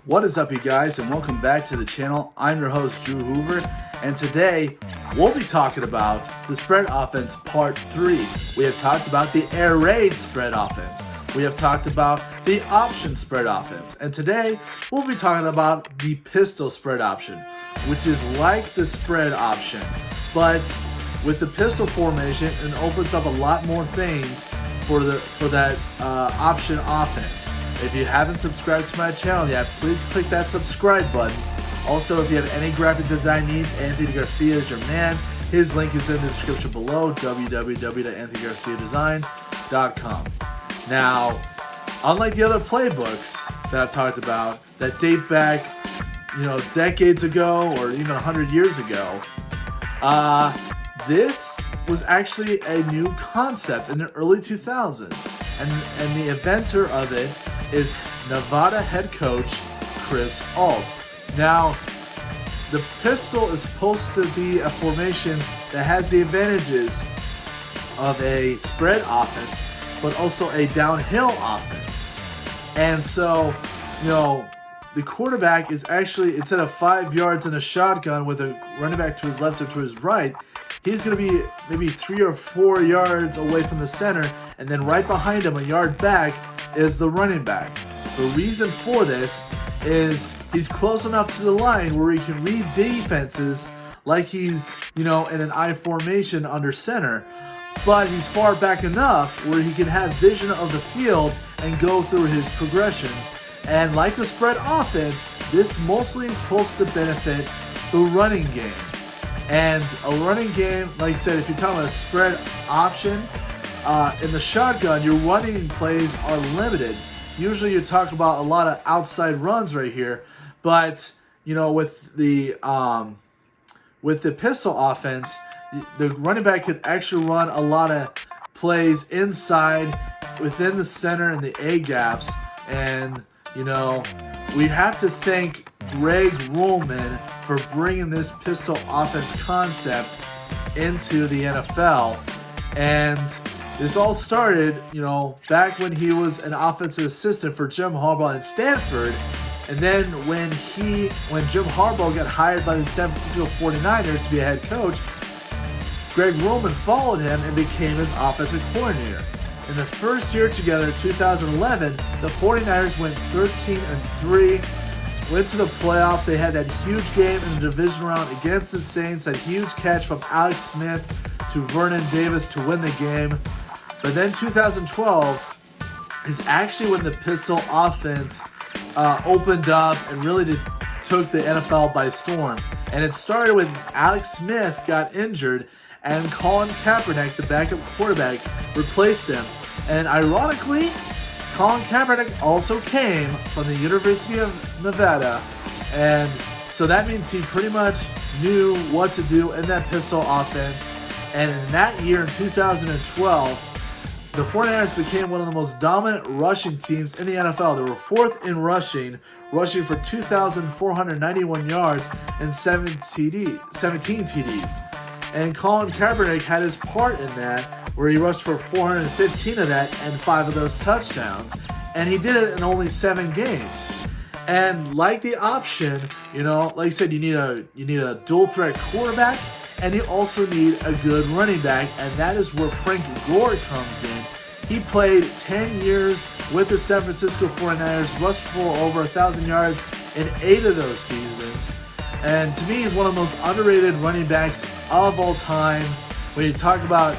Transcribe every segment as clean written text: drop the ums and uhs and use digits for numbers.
What is up, you guys, and welcome back to the channel. I'm your host, Drew Hoover, and today we'll be talking about the spread offense part 3. We have talked about the air raid spread offense. We have talked about the option spread offense, and today we'll be talking about the pistol spread option, which is like the spread option, but with the pistol formation, it opens up a lot more things for that option offense. If you haven't subscribed to my channel yet, please click that subscribe button. Also, if you have any graphic design needs, Anthony Garcia is your man. His link is in the description below, www.anthonygarciadesign.com. Now, unlike the other playbooks that I've talked about that date back, decades ago or even 100 years ago, this was actually a new concept in the early 2000s, and the inventor of it is Nevada head coach Chris Ault. Now, the pistol is supposed to be a formation that has the advantages of a spread offense, but also a downhill offense. And so, the quarterback is actually, instead of 5 yards in a shotgun with a running back to his left or to his right, he's going to be maybe 3 or 4 yards away from the center, and then right behind him, a yard back, is the running back. The reason for this is he's close enough to the line where he can read defenses like he's, in an I formation under center, but he's far back enough where he can have vision of the field and go through his progressions. And like the spread offense, this mostly is supposed to benefit the running game. And a running game, like I said, if you're talking about a spread option, in the shotgun, your running plays are limited. Usually you talk about a lot of outside runs right here, but with the pistol offense, the running back could actually run a lot of plays inside, within the center and the A gaps. And we have to thank Greg Roman for bringing this pistol offense concept into the NFL. And this all started, back when he was an offensive assistant for Jim Harbaugh in Stanford. And then when Jim Harbaugh got hired by the San Francisco 49ers to be a head coach, Greg Roman followed him and became his offensive coordinator. In the first year together, 2011, the 49ers went 13-3, went to the playoffs. They had that huge game in the division round against the Saints, that huge catch from Alex Smith to Vernon Davis to win the game. But then 2012 is actually when the pistol offense opened up and really took the NFL by storm. And it started when Alex Smith got injured and Colin Kaepernick, the backup quarterback, replaced him. And ironically, Colin Kaepernick also came from the University of Nevada, and so that means he pretty much knew what to do in that pistol offense. And in that year, in 2012, the 49ers became one of the most dominant rushing teams in the NFL. They were 4th in rushing for 2,491 yards and 17 TDs. And Colin Kaepernick had his part in that, where he rushed for 415 of that and 5 of those touchdowns. And he did it in only 7 games. And like the option, like I said, you need a dual threat quarterback, and you also need a good running back, and that is where Frank Gore comes in. He played 10 years with the San Francisco 49ers, rushed for over 1,000 yards in 8 of those seasons. And to me, he's one of the most underrated running backs of all time. When you talk about,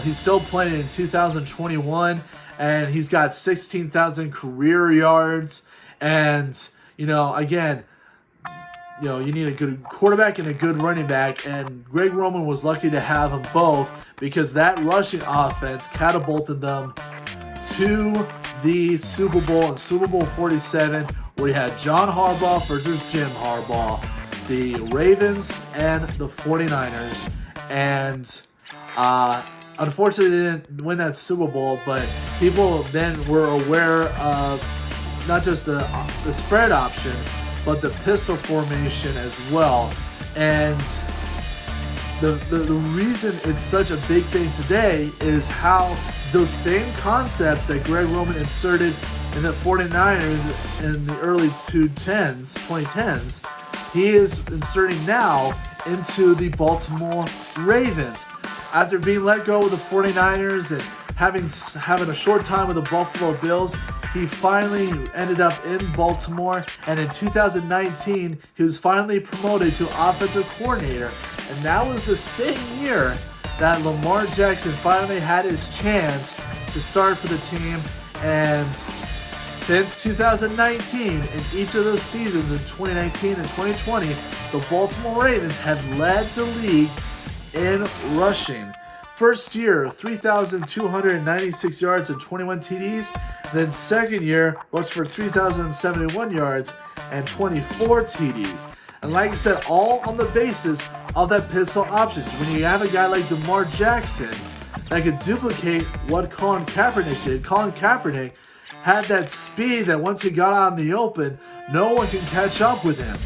he's still playing in 2021, and he's got 16,000 career yards. And, again, you need a good quarterback and a good running back, and Greg Roman was lucky to have them both, because that rushing offense catapulted them to the Super Bowl in Super Bowl 47, where you had John Harbaugh versus Jim Harbaugh, the Ravens and the 49ers. And unfortunately, they didn't win that Super Bowl, but people then were aware of not just the spread option, but the pistol formation as well. And the reason it's such a big thing today is how those same concepts that Greg Roman inserted in the 49ers in the early 2010s, he is inserting now into the Baltimore Ravens. After being let go with the 49ers and having a short time with the Buffalo Bills, he finally ended up in Baltimore, and in 2019, he was finally promoted to offensive coordinator. And that was the same year that Lamar Jackson finally had his chance to start for the team. And since 2019, in each of those seasons in 2019 and 2020, the Baltimore Ravens have led the league in rushing. First year, 3,296 yards and 21 TDs. Then second year, rushed for 3,071 yards and 24 TDs. And like I said, all on the basis of that pistol options. When you have a guy like Lamar Jackson that could duplicate what Colin Kaepernick did, Colin Kaepernick had that speed that once he got out in the open, no one can catch up with him.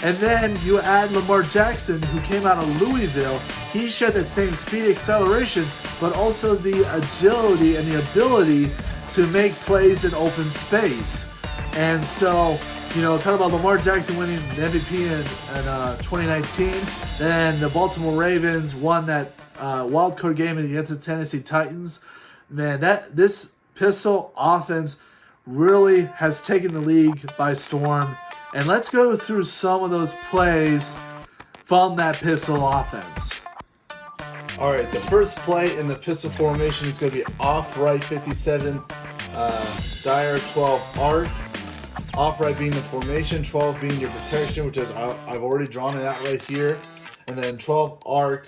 And then you add Lamar Jackson, who came out of Louisville. He shared that same speed, acceleration, but also the agility and the ability to make plays in open space. And so, talk about Lamar Jackson winning the MVP in 2019. Then the Baltimore Ravens won that wild card game against the Tennessee Titans. Man, this pistol offense really has taken the league by storm. And let's go through some of those plays from that pistol offense. All right, the first play in the pistol formation is going to be off right 57, dire 12 arc. Off right being the formation, 12 being your protection, which is I've already drawn it out right here. And then 12 arc,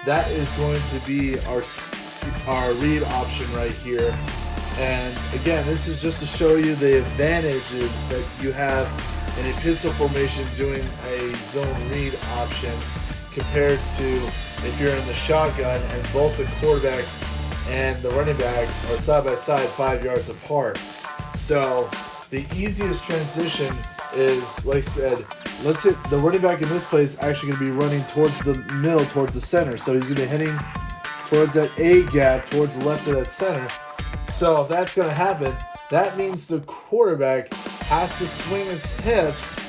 that is going to be our read option right here. And again, this is just to show you the advantages that you have in a pistol formation doing a zone read option compared to if you're in the shotgun and both the quarterback and the running back are side by side 5 yards apart. So the easiest transition is, like I said, let's hit the running back in this play is actually going to be running towards the middle, towards the center. So he's going to be heading towards that A gap, towards the left of that center. So if that's going to happen, that means the quarterback has to swing his hips.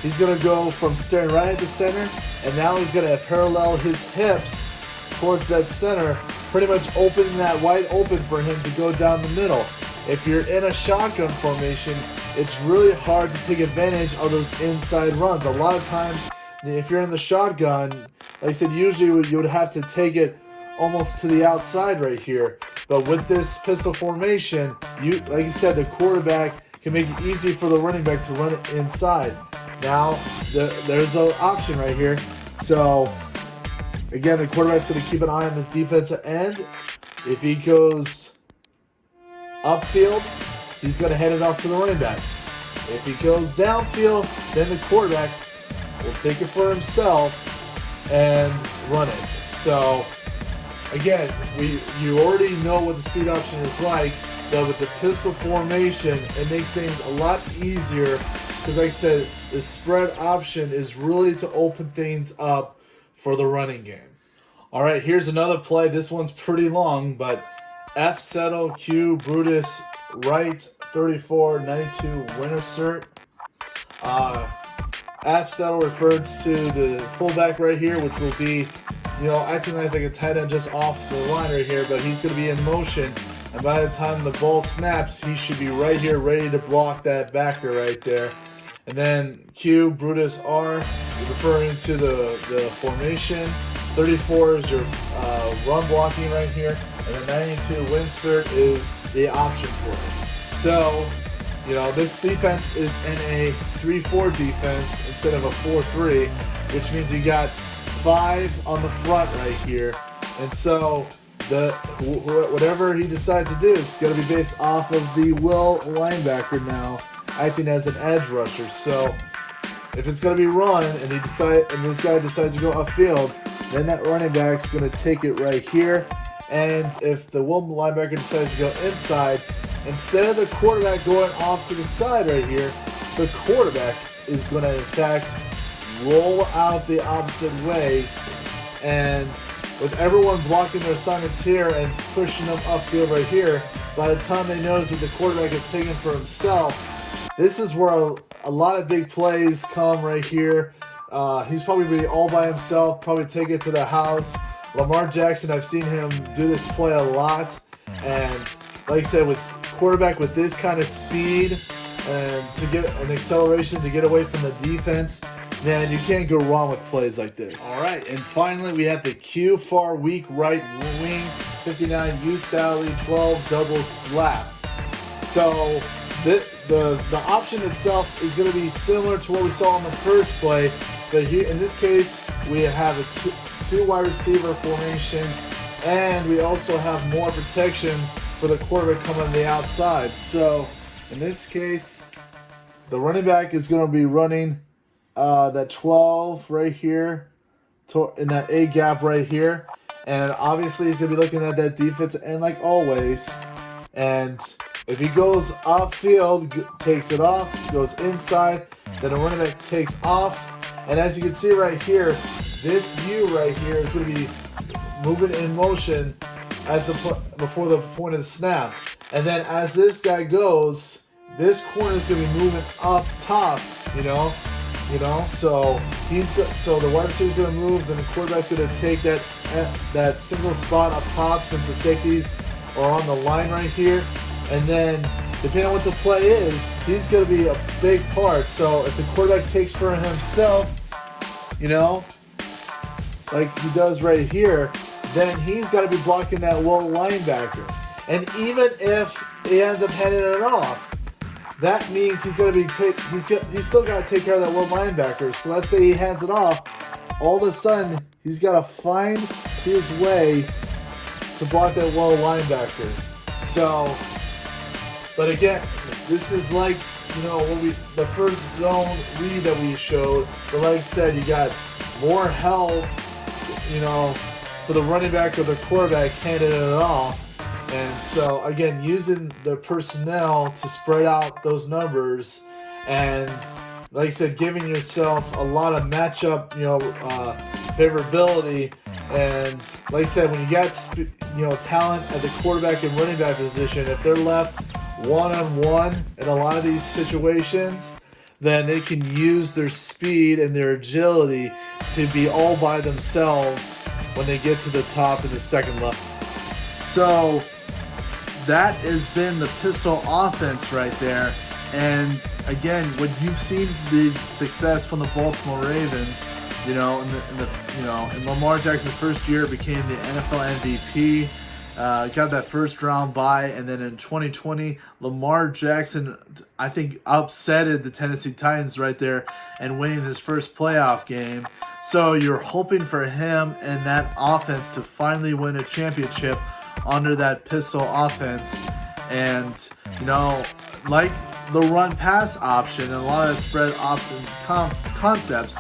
He's going to go from staring right at the center, and now he's going to parallel his hips towards that center, pretty much opening that wide open for him to go down the middle. If you're in a shotgun formation, it's really hard to take advantage of those inside runs. A lot of times, if you're in the shotgun, like I said, usually you would have to take it almost to the outside right here. But with this pistol formation, like you said, the quarterback can make it easy for the running back to run it inside. Now, there's an option right here. So, again, the quarterback's going to keep an eye on this defensive end. If he goes upfield, he's going to hand it off to the running back. If he goes downfield, then the quarterback will take it for himself and run it. So, again, you already know what the speed option is like, but with the pistol formation, it makes things a lot easier because, like I said, the spread option is really to open things up for the running game. All right, here's another play. This one's pretty long, but F settle, Q, Brutus, right, 34, 92, winner cert. F settle refers to the fullback right here, which will be, acting like a tight end just off the line right here, but he's going to be in motion. And by the time the ball snaps, he should be right here ready to block that backer right there. And then Q, Brutus, R, referring to the formation. 34 is your run blocking right here. And then 92, win cert, is the option for it. So, this defense is in a 3-4 defense instead of a 4-3, which means you got 5 on the front right here. And so whatever he decides to do is going to be based off of the will linebacker now acting as an edge rusher. So if it's going to be run and this guy decides to go upfield, then that running back's going to take it right here. And if the will linebacker decides to go inside, instead of the quarterback going off to the side right here, the quarterback is going to in fact roll out the opposite way And with everyone blocking their assignments here and pushing them upfield right here, by the time they notice that the quarterback is taken for himself, this is where a lot of big plays come right here. He's probably all by himself, probably take it to the house. Lamar Jackson, I've seen him do this play a lot. And like I said, with quarterback with this kind of speed and to get an acceleration to get away from the defense, man, you can't go wrong with plays like this. All right, and finally we have the Q far weak right wing, 59 U Sally 12 double slap. So the option itself is going to be similar to what we saw in the first play, but here in this case we have a two wide receiver formation, and we also have more protection for the quarterback coming on the outside. So in this case, the running back is going to be running that 12 right here in that A gap right here, and obviously he's going to be looking at that defensive end like always. And if he goes upfield, takes it off, goes inside, then the running back takes off. And as you can see right here, this U right here is going to be moving in motion as before the point of the snap. And then as this guy goes, this corner is going to be moving up top, you know. So so the wide receiver is going to move, then the quarterback's going to take that single spot up top since the safeties are on the line right here. And then depending on what the play is, he's going to be a big part. So if the quarterback takes for himself, you know, like he does right here, then he's got to be blocking that low linebacker. And even if he ends up handing it off, that means he's going to be he's still got to take care of that low linebacker. So let's say he hands it off, all of a sudden he's got to find his way to block that low linebacker. So, but again, this is like, you know, the first zone read that we showed. But like I said, you got more help, you know, for the running back or the quarterback handing it off. And so again, using the personnel to spread out those numbers, and like I said, giving yourself a lot of matchup, you know, favorability. And like I said, when you got talent at the quarterback and running back position, if they're left one-on-one in a lot of these situations, then they can use their speed and their agility to be all by themselves when they get to the top in the second level. So that has been the pistol offense right there. And again, when you've seen the success from the Baltimore Ravens, you know, in Lamar Jackson's first year, became the NFL MVP, got that first round bye, and then in 2020, Lamar Jackson, I think, upsetted the Tennessee Titans right there and winning his first playoff game. So you're hoping for him and that offense to finally win a championship under that pistol offense. And, you know, like the run-pass option and a lot of that spread option concepts,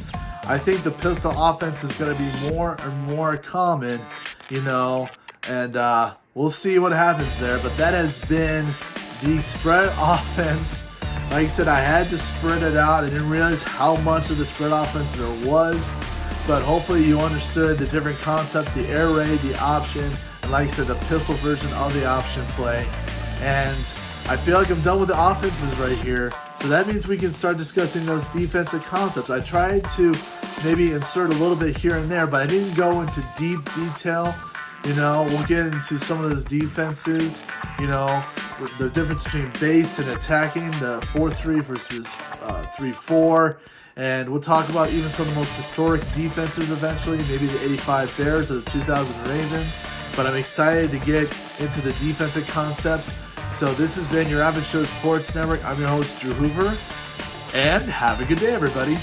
I think the pistol offense is going to be more and more common, you know, and we'll see what happens there. But that has been the spread offense. Like I said, I had to spread it out. I didn't realize how much of the spread offense there was, but hopefully you understood the different concepts, the air raid, the option, and like I said, the pistol version of the option play. And I feel like I'm done with the offenses right here. So that means we can start discussing those defensive concepts. I tried to maybe insert a little bit here and there, but I didn't go into deep detail. You know, we'll get into some of those defenses, you know, the difference between base and attacking, the 4-3 versus 3-4. And we'll talk about even some of the most historic defenses eventually, maybe the 85 Bears or the 2000 Ravens. But I'm excited to get into the defensive concepts. So this has been your Average Joe Sports Network. I'm your host, Drew Hoover. And have a good day, everybody.